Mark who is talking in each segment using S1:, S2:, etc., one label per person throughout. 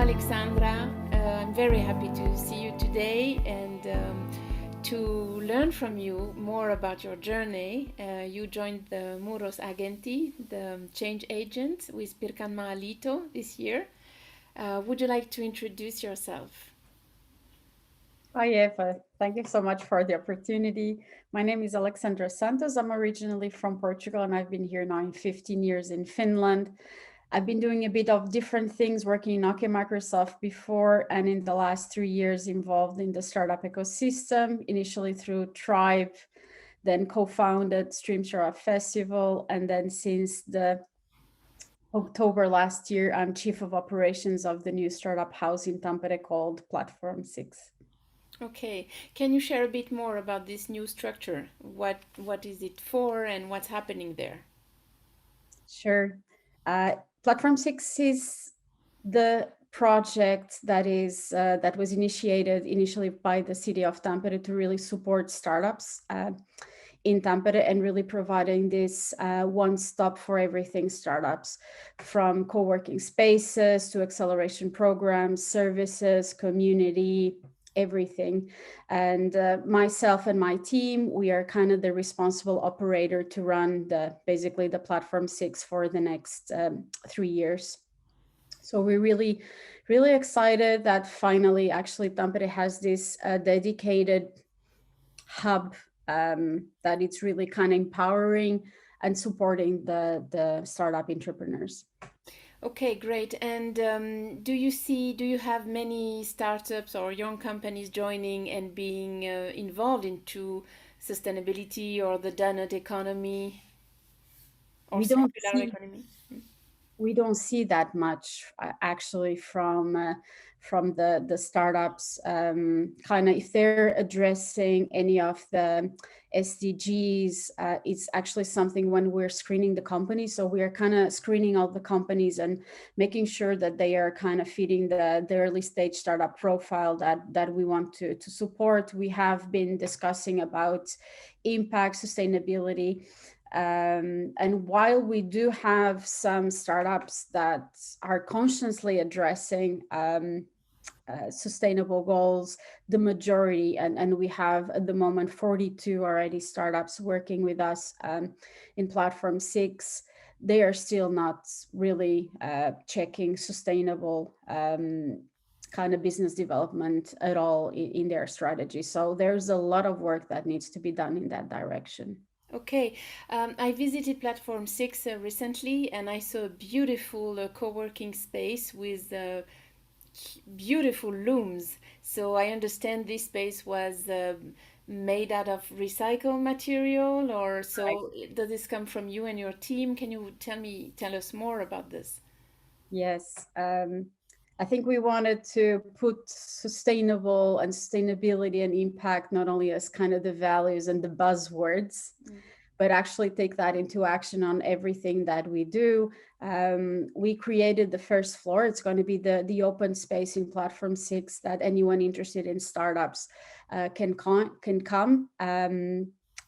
S1: Alexandra. I'm very happy to see you today and to learn from you more about your journey. You joined the murrosagentti, the change agent with Pirkanmaa this year. Would you like to introduce yourself?
S2: Hi, Eva. Thank you so much for the opportunity. My name is Alexandra Santos. I'm originally from Portugal and I've been here now 15 years in Finland. I've been doing a bit of different things, working in Nokia Microsoft before, and in the last 3 years involved in the startup ecosystem, initially through Tribe, then co-founded Stream Startup Festival, and then since the October last year, I'm Chief of Operations of the new startup house in Tampere called Platform 6.
S1: Okay, can you share a bit more about this new structure? What is it for and what's happening there?
S2: Sure. Platform 6 is the project that was initiated initially by the city of Tampere to really support startups in Tampere and really providing this one stop for everything startups, from co-working spaces to acceleration programs, services, community, everything. And myself and my team, we are kind of the responsible operator to run basically the Platform 6 for the next 3 years. So we're really, really excited that finally actually Tampere has this dedicated hub that it's really kind of empowering and supporting the startup entrepreneurs.
S1: Okay, great. And do you have many startups or young companies joining and being involved into sustainability or the donut economy or circular economy?
S2: We don't see that much actually from the startups. Kind of if they're addressing any of the SDGs, it's actually something when we're screening the companies. So we are kind of screening all the companies and making sure that they are kind of fitting the early stage startup profile that we want to support. We have been discussing about impact, sustainability. And while we do have some startups that are consciously addressing sustainable goals, the majority, and we have at the moment 42 already startups working with us in Platform 6, they are still not really checking sustainable kind of business development at all in their strategy. So there's a lot of work that needs to be done in that direction.
S1: Okay, I visited Platform 6 recently and I saw a beautiful co-working space with beautiful looms. So I understand this space was made out of recycled material, or so
S2: Right.
S1: does this come from you and your team? Can you tell us more about this?
S2: Yes. I think we wanted to put sustainable and sustainability and impact not only as kind of the values and the buzzwords, but actually take that into action on everything that we do. We created the first floor. It's going to be the open space in Platform 6 that anyone interested in startups can come.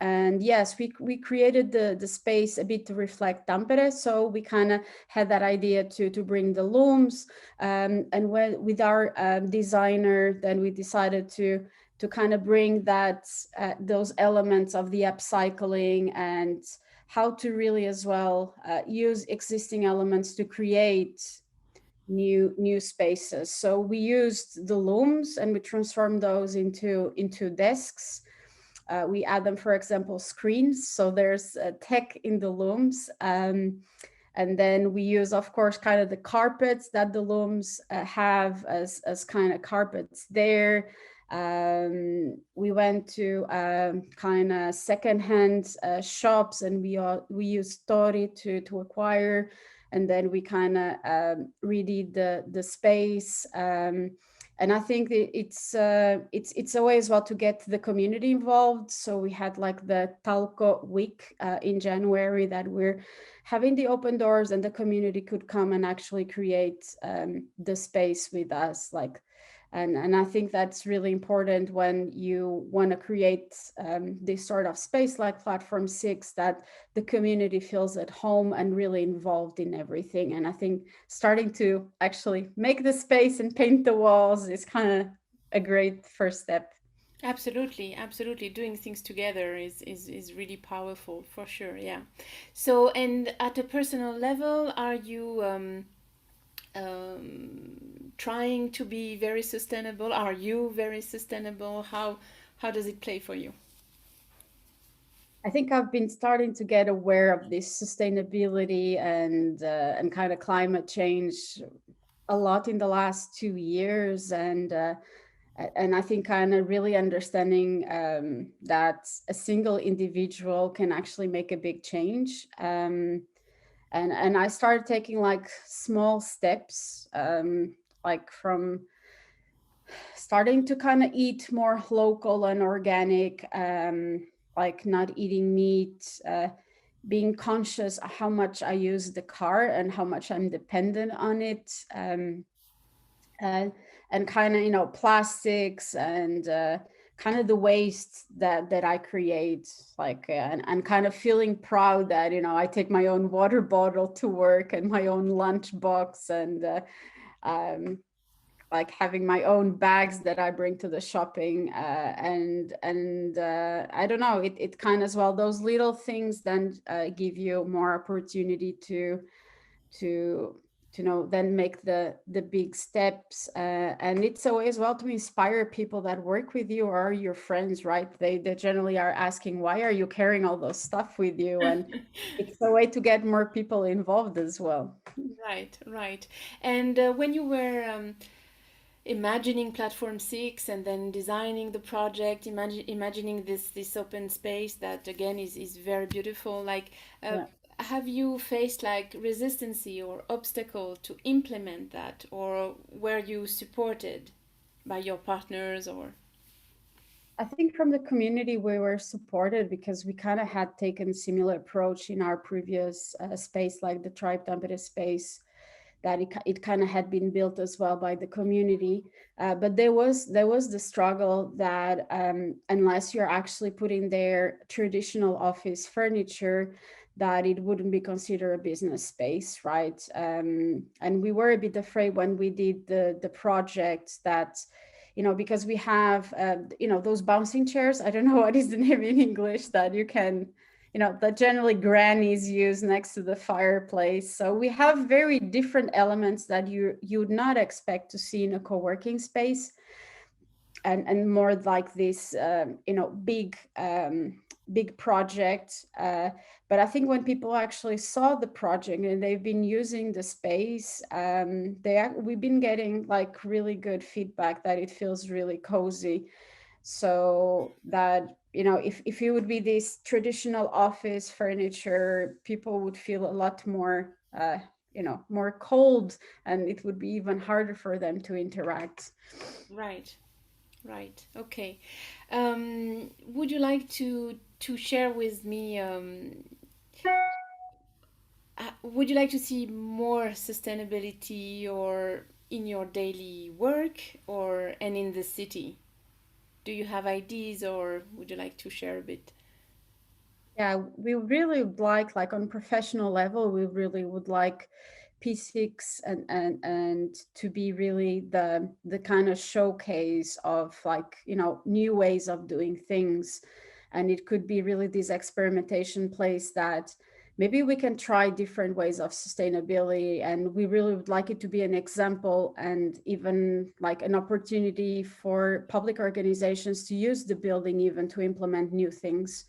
S2: And yes, we created the space a bit to reflect Tampere. So we kind of had that idea to bring the looms. And with our designer, then we decided to kind of bring that those elements of the upcycling and how to really as well use existing elements to create new spaces. So we used the looms and we transformed those into desks. We add them, for example, screens. So there's tech in the looms. And then we use, of course, kind of the carpets that the looms have as kind of carpets there. We went to kind of secondhand shops and we used Story to acquire, and then we kind of redid the space. And I think it's a way as well to get the community involved. So we had like the Talco week in January that we're having the open doors and the community could come and actually create the space with us, like And I think that's really important when you want to create this sort of space like Platform 6, that the community feels at home and really involved in everything. And I think starting to actually make the space and paint the walls is kind of a great first step.
S1: Absolutely, absolutely. Doing things together is really powerful for sure. Yeah. So, and at a personal level, are you trying to be very sustainable? Are you very sustainable? How does it play for you?
S2: I think I've been starting to get aware of this sustainability and kind of climate change a lot in the last 2 years, and I think kind of really understanding that a single individual can actually make a big change. And I started taking like small steps, like from starting to kind of eat more local and organic, like not eating meat, being conscious of how much I use the car and how much I'm dependent on it, uh, and kind of, you know, plastics and kind of the waste that I create, like, and kind of feeling proud that, you know, I take my own water bottle to work and my own lunch box, and um, like having my own bags that I bring to the shopping, and I don't know, it kind of, as well, those little things then give you more opportunity to know, then make the big steps, and it's a way as well to inspire people that work with you or your friends, right? They generally are asking, why are you carrying all those stuff with you? And it's a way to get more people involved as well.
S1: Right, right. And when you were imagining Platform 6 and then designing the project, imagining this open space that again is very beautiful, like
S2: Yeah.
S1: have you faced like resistance or obstacle to implement that, or were you supported by your partners or?
S2: I think from the community we were supported because we kind of had taken similar approach in our previous space, like the Tribe Tampere space, that it kind of had been built as well by the community. But there was the struggle that unless you're actually putting there traditional office furniture, that it wouldn't be considered a business space, right? And we were a bit afraid when we did the project that, you know, because we have, you know, those bouncing chairs. I don't know what is the name in English, that you can, you know, that generally grannies use next to the fireplace. So we have very different elements that you would not expect to see in a co-working space, and more like this, you know, big project. But I think when people actually saw the project and they've been using the space, we've been getting like really good feedback that it feels really cozy. So that, you know, if it would be this traditional office furniture, people would feel a lot more, you know, more cold, and it would be even harder for them to interact.
S1: Right, right. Okay. Would you like to share with me? Would you like to see more sustainability or in your daily work or and in the city? Do you have ideas or would you like to share a bit?
S2: Yeah, we really would like on professional level, we really would like P6 and to be really the kind of showcase of, like, you know, new ways of doing things. And it could be really this experimentation place that maybe we can try different ways of sustainability, and we really would like it to be an example and even like an opportunity for public organizations to use the building even to implement new things,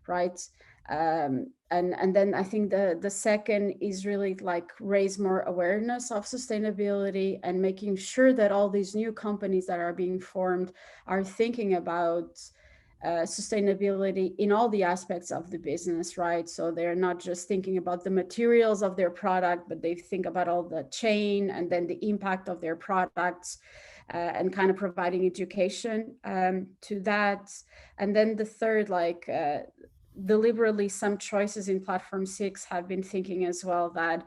S2: right? And then I think the second is really like raise more awareness of sustainability and making sure that all these new companies that are being formed are thinking about sustainability in all the aspects of the business, right? So they're not just thinking about the materials of their product, but they think about all the chain and then the impact of their products, and kind of providing education to that. And then the third, like, deliberately some choices in Platform 6 have been thinking as well that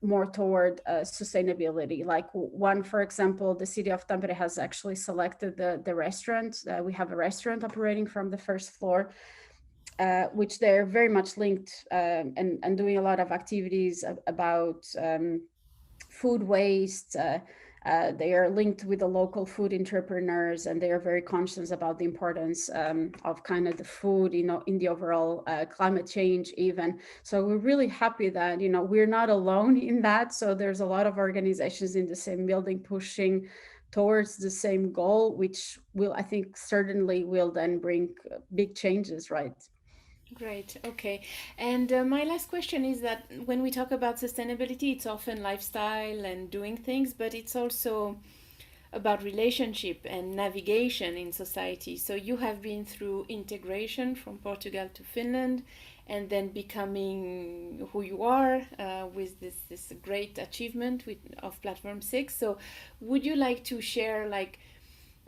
S2: more toward sustainability. Like one, for example, the city of Tampere has actually selected the restaurant. We have a restaurant operating from the first floor, which they're very much linked and doing a lot of activities about food waste. They are linked with the local food entrepreneurs, and they are very conscious about the importance of kind of the food, in the overall climate change even. So we're really happy that, we're not alone in that. So there's a lot of organizations in the same building pushing towards the same goal, which I think certainly will then bring big changes, right?
S1: Great. Okay. And my last question is that when we talk about sustainability, it's often lifestyle and doing things, but it's also about relationship and navigation in society. So you have been through integration from Portugal to Finland, and then becoming who you are with this great achievement of Platform 6. So would you like to share, like,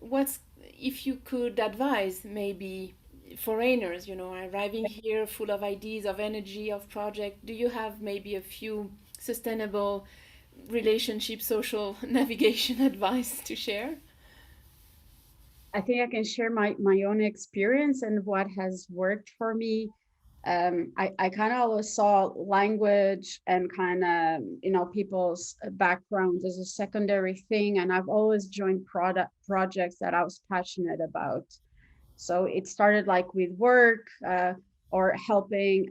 S1: if you could advise maybe foreigners, arriving here full of ideas, of energy, of project, do you have maybe a few sustainable relationship, social navigation advice to share?
S2: I think I can share my own experience and what has worked for me. I kind of always saw language and kind of, people's backgrounds as a secondary thing. And I've always joined projects that I was passionate about. So it started like with work or helping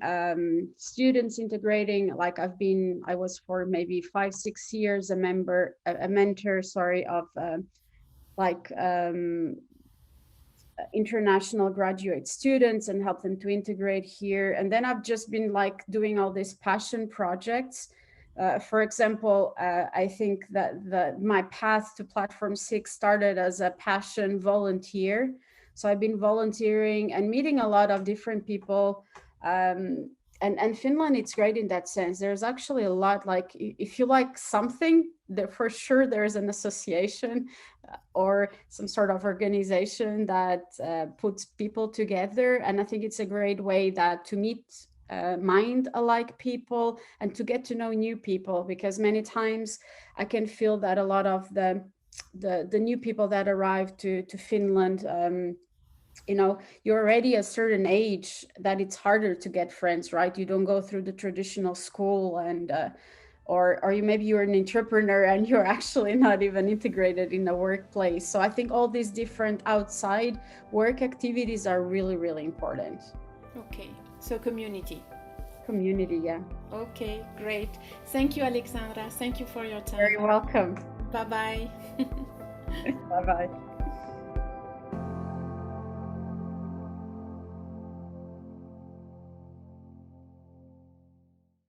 S2: students integrating. Like I was for maybe 5-6 years a mentor, of international graduate students and help them to integrate here. And then I've just been like doing all these passion projects. For example, I think that my path to Platform 6 started as a passion volunteer. So I've been volunteering and meeting a lot of different people. And Finland, it's great in that sense. There's actually a lot, like if you like something, there for sure there's an association or some sort of organization that puts people together. And I think it's a great way that to meet mind alike people and to get to know new people, because many times I can feel that a lot of the new people that arrive to Finland, you're already a certain age that it's harder to get friends, right? You don't go through the traditional school, and or maybe you're an entrepreneur and you're actually not even integrated in the workplace. So I think all these different outside work activities are really, really important.
S1: Okay, so community,
S2: yeah.
S1: Okay, great. Thank you, Alexandra. Thank you for your time.
S2: Very welcome.
S1: Bye-bye.
S2: Bye-bye.